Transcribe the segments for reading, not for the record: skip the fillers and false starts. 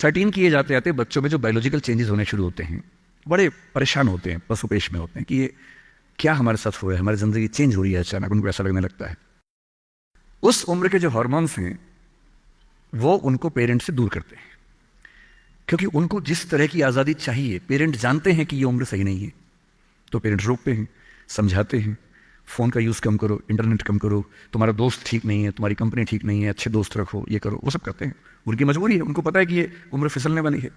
13 की एज आते आते बच्चों में जो बायोलॉजिकल चेंजेस होने शुरू होते हैं, बड़े परेशान होते हैं, पशुपेश में होते हैं कि ये क्या हमारे साथ हो रहा है, हमारी ज़िंदगी चेंज हो रही है अचानक, उनको ऐसा लगने लगता है। उस उम्र के जो हार्मोन्स हैं वो उनको पेरेंट से दूर करते हैं, क्योंकि उनको जिस तरह की आज़ादी चाहिए, पेरेंट जानते हैं कि ये उम्र सही नहीं है, तो पेरेंट रोकते हैं, समझाते हैं, फ़ोन का यूज़ कम करो, इंटरनेट कम करो, तुम्हारा दोस्त ठीक नहीं है, तुम्हारी कंपनी ठीक नहीं है, अच्छे दोस्त रखो, ये करो, वो सब करते हैं। उनकी मजबूरी है, उनको पता है कि ये उम्र फिसलने वाली है।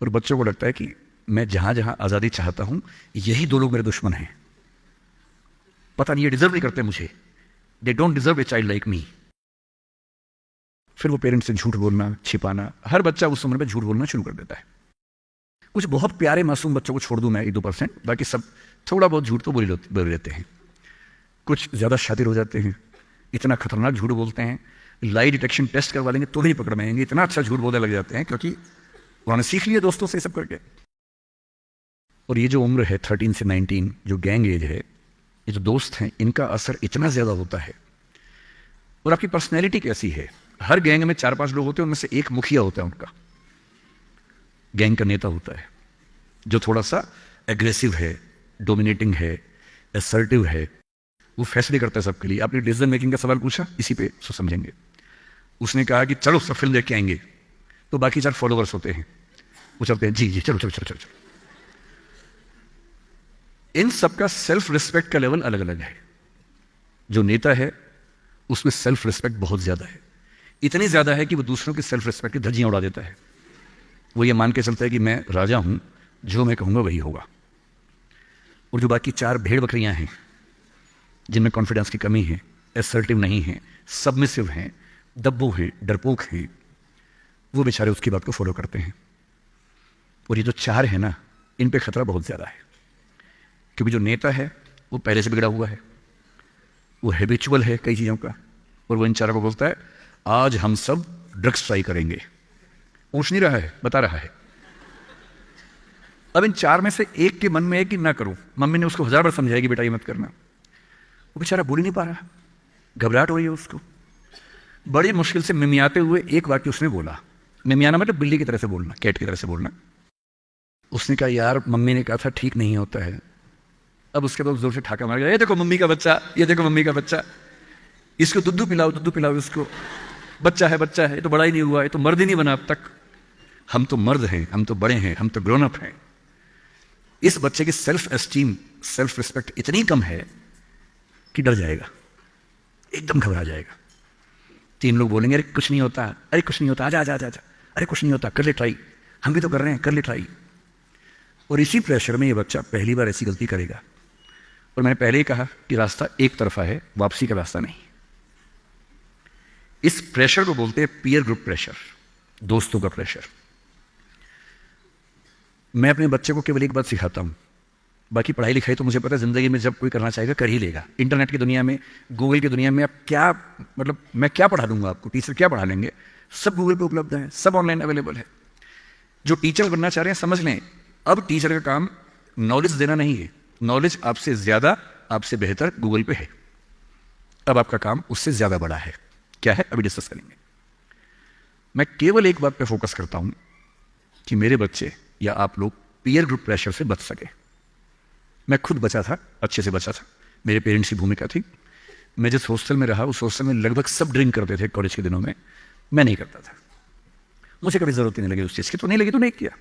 और बच्चों को लगता है कि मैं जहाँ जहाँ आज़ादी चाहता हूँ यही दो लोग मेरे दुश्मन हैं, पता नहीं ये डिजर्व नहीं करते मुझे, they don't deserve a child like me. फिर वो पेरेंट्स से झूठ बोलना, छिपाना, हर बच्चा उस उम्र में झूठ बोलना शुरू कर देता है। कुछ बहुत प्यारे मासूम बच्चों को छोड़ दूं मैं 1-2%, बाकी सब थोड़ा बहुत झूठ तो बोल लेते हैं। कुछ ज़्यादा शातिर हो जाते हैं, इतना खतरनाक झूठ बोलते हैं, लाई डिटेक्शन टेस्ट करवा लेंगे तो नहीं पकड़ में आएंगे, इतना अच्छा झूठ बोलने लग जाते हैं, क्योंकि उन्होंने सीख लिया दोस्तों से सब करके। और ये जो उम्र है 13 से 19, जो गैंग एज है, ये जो दोस्त हैं, इनका असर इतना ज़्यादा होता है। और आपकी पर्सनैलिटी कैसी है, हर गैंग में 4-5 लोग होते हैं, उनमें से एक मुखिया होता है, उनका गैंग का नेता होता है, जो थोड़ा सा एग्रेसिव है, डोमिनेटिंग है, असर्टिव है, वो फैसले करता है सबके लिए। आपने डिसीजन मेकिंग का सवाल पूछा, इसी पे सो समझेंगे। उसने कहा कि चलो सब फिल्म देख के आएंगे, तो बाकी 4 फॉलोवर्स होते हैं, वो चलते हैं, जी जी चलो चलो चलो चलो चलो। इन सबका सेल्फ रिस्पेक्ट का लेवल अलग अलग है। जो नेता है उसमें सेल्फ रिस्पेक्ट बहुत ज़्यादा है, इतनी ज़्यादा है कि वो दूसरों की सेल्फ रिस्पेक्ट की धज्जियाँ उड़ा देता है। वो ये मान के चलता है कि मैं राजा हूँ, जो मैं कहूँगा वही होगा। और जो बाकी 4 भेड़ बकरियाँ हैं, जिनमें कॉन्फिडेंस की कमी है, असर्टिव नहीं है, सबमिसिव हैं, दब्बू हैं, डरपोक हैं, वो बेचारे उसकी बात को फॉलो करते हैं। और ये जो 4 है ना, इन पे खतरा बहुत ज़्यादा है, क्योंकि जो नेता है वो पहले से बिगड़ा हुआ है, वो हैबिचुअल है कई चीज़ों का, और वो इन 4 को बोलता है आज हम सब ड्रग्स ट्राई करेंगे। पूछ नहीं रहा है, बता रहा है। अब इन 4 में से एक के मन में है कि ना करूं, मम्मी ने उसको 1000 बार समझाएगी बेटा ये मत करना, वो बेचारा बोल ही नहीं पा रहा, घबराहट हो रही है उसको। बड़ी मुश्किल से मिमियाते हुए एक वाक्य उसने बोला, मिमियाना मतलब बिल्ली की तरह से बोलना, कैट की तरह से बोलना। उसने कहा यार मम्मी ने कहा था ठीक नहीं होता है। अब उसके बाद जोर से ठाका मार गया, ये देखो मम्मी का बच्चा, ये देखो मम्मी का बच्चा, इसको दूध पिलाओ इसको, बच्चा है, ये तो बड़ा ही नहीं हुआ, ये तो मर्द ही नहीं बना अब तक। हम तो मर्द हैं, हम तो बड़े हैं, हम तो ग्रोन अप हैं। इस बच्चे की सेल्फ एस्टीम, सेल्फ रिस्पेक्ट इतनी कम है कि डर जाएगा, एकदम घबरा जाएगा। 3 लोग बोलेंगे अरे कुछ नहीं होता, अरे कुछ नहीं होता, आजा आजा आजा, अरे कुछ नहीं होता, कर ले ट्राई, हम भी तो कर रहे हैं, कर ले ट्राई। और इसी प्रेशर में ये बच्चा पहली बार ऐसी गलती करेगा। और मैंने पहले ही कहा कि रास्ता एक तरफा है, वापसी का रास्ता नहीं। इस प्रेशर को बोलते हैं पीयर ग्रुप प्रेशर, दोस्तों का प्रेशर। मैं अपने बच्चे को केवल एक बात सिखाता हूं, बाकी पढ़ाई लिखाई तो मुझे पता है जिंदगी में जब कोई करना चाहेगा कर ही लेगा। इंटरनेट की दुनिया में, गूगल की दुनिया में आप क्या, मतलब मैं क्या पढ़ा दूंगा आपको, टीचर क्या पढ़ा लेंगे, सब गूगल पे उपलब्ध है, सब ऑनलाइन अवेलेबल है। जो टीचर बनना चाह रहे हैं समझ लें, अब टीचर का काम नॉलेज देना नहीं है, नॉलेज आपसे ज्यादा, आपसे बेहतर गूगल पे है। अब आपका काम उससे ज्यादा बड़ा है। क्या है अभी डिस्कस करेंगे। मैं केवल एक बात पे फोकस करता हूं कि मेरे बच्चे या आप लोग पीयर ग्रुप प्रेशर से बच सके। मैं खुद बचा था, अच्छे से बचा था, मेरे पेरेंट्स की भूमिका थी। मैं जिस हॉस्टल में रहा उस हॉस्टल में लगभग सब ड्रिंक करते थे कॉलेज के दिनों में, मैं नहीं करता था। मुझे कभी जरूरत नहीं लगी उस चीज़ की, तो नहीं लगी तो नहीं किया।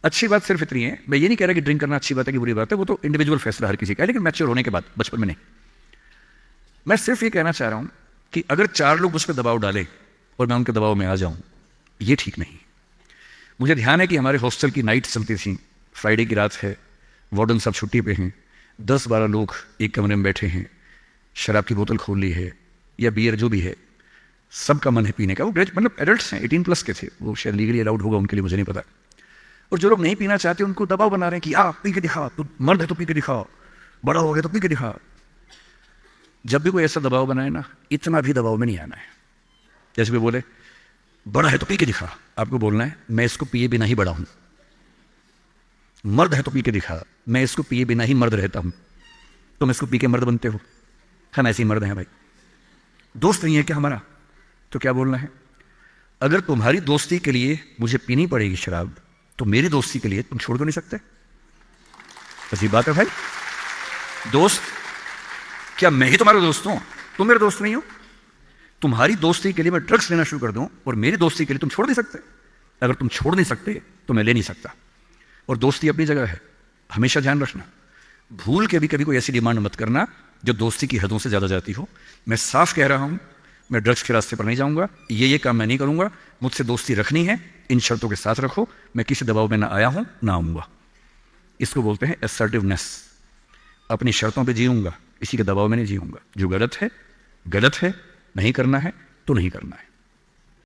अच्छी बात सिर्फ इतनी है, मैं ये नहीं कह रहा कि ड्रिंक करना अच्छी बात है कि बुरी बात है, वो तो इंडिविजुअल फैसला हर किसी का है, लेकिन मैच्योर होने के बाद, बचपन में नहीं। मैं सिर्फ ये कहना चाह रहा हूं कि अगर 4 लोग मुझ पर दबाव डालें और मैं उनके दबाव में आ जाऊं, ये ठीक नहीं। मुझे ध्यान है कि हमारे हॉस्टल की नाइट चलती थी, फ्राइडे की रात है, वार्डन सब छुट्टी पे हैं, 10-12 लोग एक कमरे में बैठे हैं, शराब की बोतल खोल ली है या बियर जो भी है, सबका मन है पीने का। वो मतलब एडल्ट्स हैं, 18+ के थे, वो शायद लीगली अलाउड होगा उनके लिए, मुझे नहीं पता। और जो लोग नहीं पीना चाहते उनको दबाव बना रहे हैं कि पी के दिखाओ, तू मर्द है तो पी के दिखाओ, बड़ा हो गया तो पी के दिखाओ। जब भी कोई ऐसा दबाव बनाए ना, इतना भी दबाव में नहीं आना है। जैसे भी बोले बड़ा है तो पी के दिखा, आपको बोलना है मैं इसको पिए बिना ही बड़ा हूं। मर्द है तो पी के दिखा, मैं इसको पिए बिना ही मर्द रहता हूं। तुम इसको पी के मर्द बनते हो, हम ऐसे ही मर्द हैं भाई। दोस्त नहीं है क्या हमारा, तो क्या बोलना है, अगर तुम्हारी दोस्ती के लिए मुझे पीनी पड़ेगी शराब, तो मेरी दोस्ती के लिए तुम छोड़ तो नहीं सकते? अजीब बात है भाई। दोस्त, क्या मैं ही तुम्हारा दोस्त हूं? तुम मेरे दोस्त नहीं हो? तुम्हारी दोस्ती के लिए मैं ड्रग्स लेना शुरू कर दूं और मेरी दोस्ती के लिए तुम छोड़ नहीं सकते? अगर तुम छोड़ नहीं सकते तो मैं ले नहीं सकता। और दोस्ती अपनी जगह है, हमेशा ध्यान रखना। भूल के भी कभी कोई ऐसी डिमांड मत करना जो दोस्ती की हदों से ज़्यादा जाती हो। मैं साफ कह रहा हूं, मैं ड्रग्स के रास्ते पर नहीं जाऊंगा, ये काम मैं नहीं करूंगा। मुझसे दोस्ती रखनी है, इन शर्तों के साथ रखो। मैं किसी दबाव में ना आया हूं ना आऊंगा। इसको बोलते हैं असर्टिवनेस। अपनी शर्तों पे जीऊंगा, किसी के दबाव में नहीं जीऊंगा। जो गलत है, नहीं करना है तो नहीं करना है।